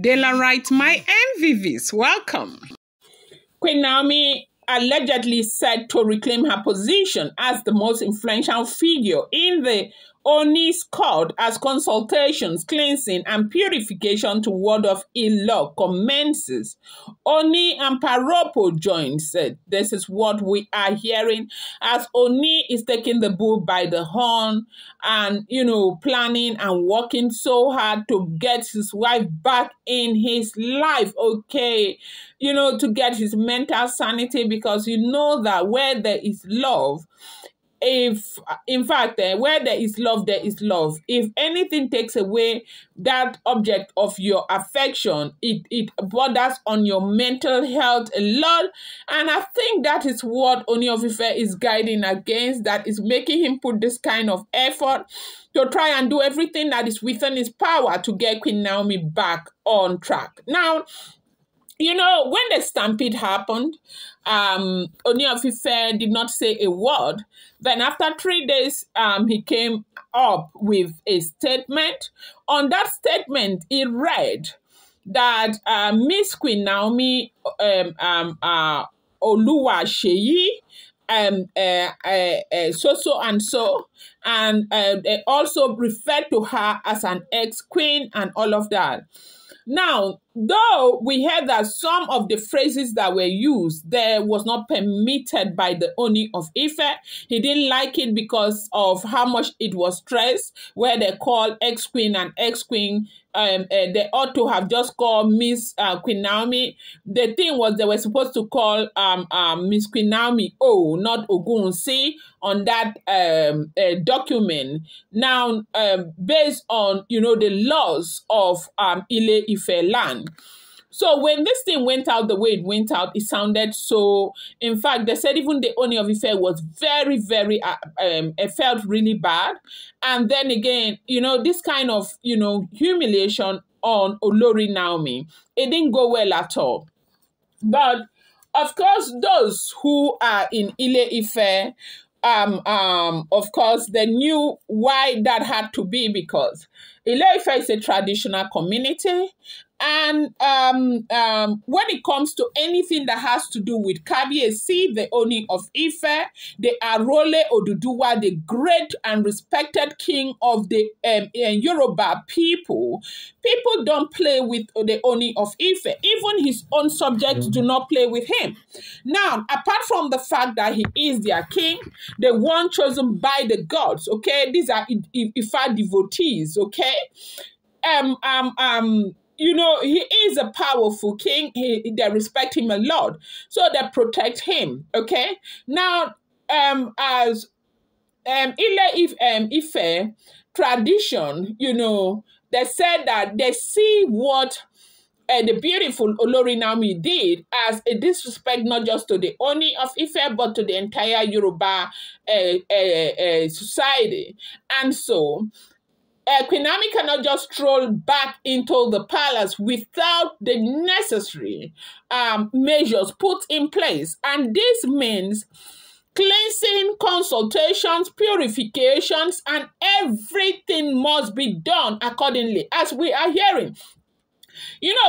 Dela writes, my MVVs, welcome. Queen Naomi allegedly set to reclaim her position as the most influential figure in the Ooni's court as consultations, cleansing, and purification to ward of ill luck commences. Ooni and Paropo joined, said, this is what we are hearing as Ooni is taking the bull by the horn and, planning and working so hard to get his wife back in his life, okay? To get his mental sanity, because that where there is love, where there is love, there is love. If anything takes away that object of your affection, it borders on your mental health a lot. And I think that is what Ooni of Ife is guiding against, that is making him put this kind of effort to try and do everything that is within his power to get Queen Naomi back on track. Now, when the stampede happened, Ooni of Ife did not say a word. Then after 3 days, he came up with a statement. On that statement, he read that Miss Queen Naomi Oluwa Sheyi, so and so, and they also referred to her as an ex-queen and all of that. Now, though we heard that some of the phrases that were used there was not permitted by the Ooni of Ife, he didn't like it because of how much it was stressed, where they call ex-queen and ex-queen. They ought to have just called Miss Queen Naomi. The thing was they were supposed to call Miss Queen Naomi not Ogunsi on that document. Now, based on, the laws of Ile Ife land. So when this thing went out the way it went out, it sounded so. In fact, they said even the Ooni of Ife was very, very, it felt really bad. And then again, this kind of, humiliation on Olori Naomi, it didn't go well at all. But of course, those who are in Ile Ife, of course, they knew why that had to be, because Ile Ife is a traditional community. And when it comes to anything that has to do with Kabiyesi, the Ooni of Ife, the Arole Oduduwa, the great and respected king of the Yoruba people, people don't play with the Ooni of Ife. Even his own subjects do not play with him. Now, apart from the fact that he is their king, the one chosen by the gods, okay? These are Ifa devotees, okay? He is a powerful king. They respect him a lot. So they protect him, okay? Now, as Ile Ife tradition, they said that they see what the beautiful Olori Naomi did as a disrespect not just to the Ooni of Ife, but to the entire Yoruba society. And so, Queen Naomi cannot just stroll back into the palace without the necessary measures put in place. And this means cleansing, consultations, purifications, and everything must be done accordingly, as we are hearing.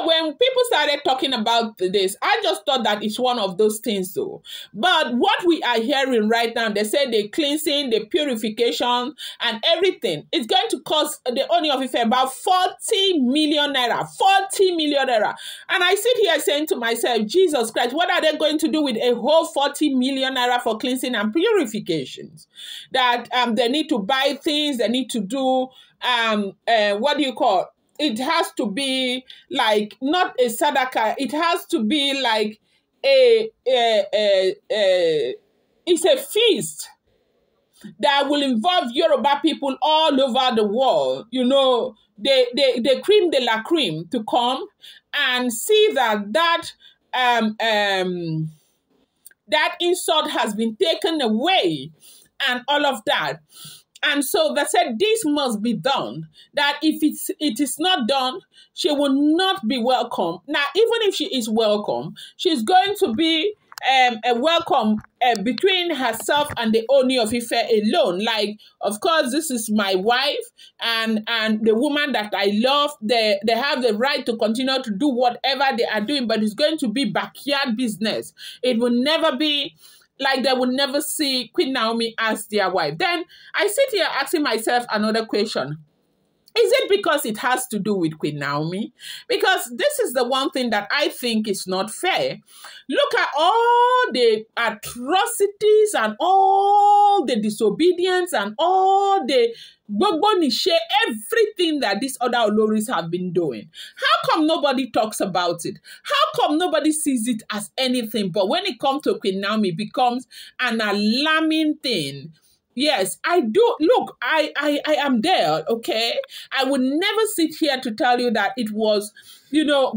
When people started talking about this, I just thought that it's one of those things though. But what we are hearing right now, they say the cleansing, the purification, and everything, it's going to cost the Ooni of Ife about 40 million naira. 40 million naira. And I sit here saying to myself, Jesus Christ, what are they going to do with a whole 40 million naira for cleansing and purifications? That they need to buy things, they need to do, what do you call it? Has to be like not a sadaka. It has to be like it's a feast that will involve Yoruba people all over the world. The cream de la cream to come and see that insult has been taken away and all of that. And so they said this must be done, that if it is not done, she will not be welcome. Now, even if she is welcome, she's going to be a welcome between herself and the Ooni of Ife alone. Like, of course, this is my wife and the woman that I love. They have the right to continue to do whatever they are doing, but it's going to be backyard business. It will never be like they will never see Queen Naomi as their wife. Then I sit here asking myself another question. Is it because it has to do with Queen Naomi? Because this is the one thing that I think is not fair. Look at all the atrocities and all the disobedience and all the everything that these other Oloris have been doing. How come nobody talks about it? How come nobody sees it as anything? But when it comes to Queen Naomi, it becomes an alarming thing. Yes, I do. Look, I am there, okay? I would never sit here to tell you that it was,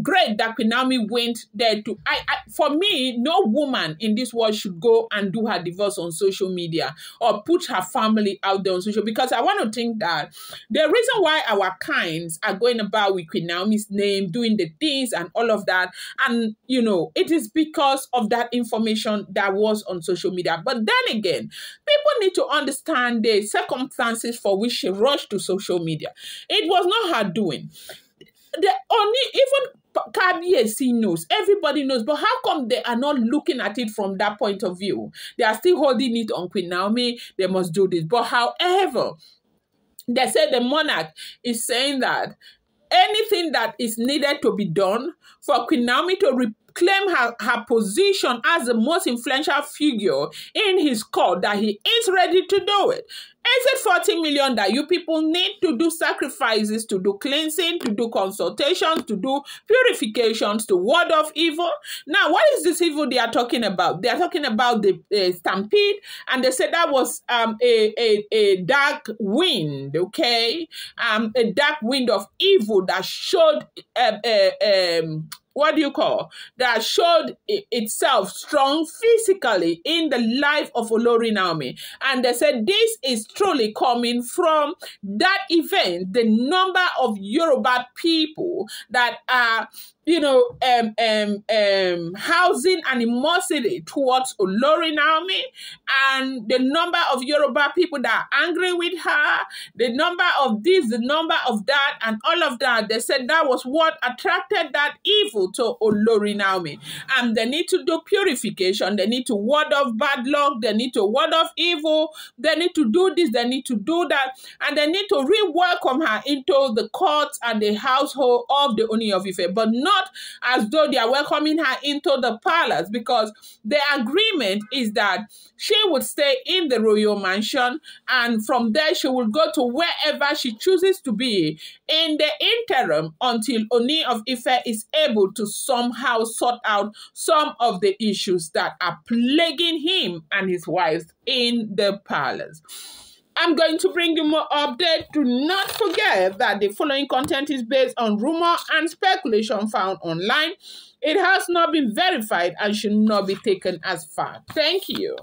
great that Queen Naomi went there to... For me, no woman in this world should go and do her divorce on social media or put her family out there on social, because I want to think that the reason why our kinds are going about with Queen Naomi's name, doing the things and all of that, and, it is because of that information that was on social media. But then again, people need to understand the circumstances for which she rushed to social media. It was not her doing. Even KBSC knows, everybody knows, but how come they are not looking at it from that point of view? They are still holding it on Queen Naomi, they must do this. But however, they say the monarch is saying that anything that is needed to be done for Queen Naomi to reclaim her position as the most influential figure in his court, that he is ready to do it. Is it 40 million that you people need to do sacrifices, to do cleansing, to do consultations, to do purifications, to ward off evil? Now, what is this evil they are talking about? They are talking about the stampede, and they said that was a dark wind, okay? A dark wind of evil that showed that showed itself strong physically in the life of Olori Naomi. And they said this is truly coming from that event. The number of Yoruba people that are housing animosity towards Olori Naomi, and the number of Yoruba people that are angry with her, the number of this, the number of that, and all of that. They said that was what attracted that evil to Olori Naomi. And they need to do purification. They need to ward off bad luck. They need to ward off evil. They need to do this. They need to do that. And they need to re-welcome her into the courts and the household of the Ooni of Ife, but not as though they are welcoming her into the palace, because the agreement is that she would stay in the royal mansion, and from there she will go to wherever she chooses to be in the interim until Ooni of Ife is able to somehow sort out some of the issues that are plaguing him and his wives in the palace. I'm going to bring you more updates. Do not forget that the following content is based on rumor and speculation found online. It has not been verified and should not be taken as fact. Thank you.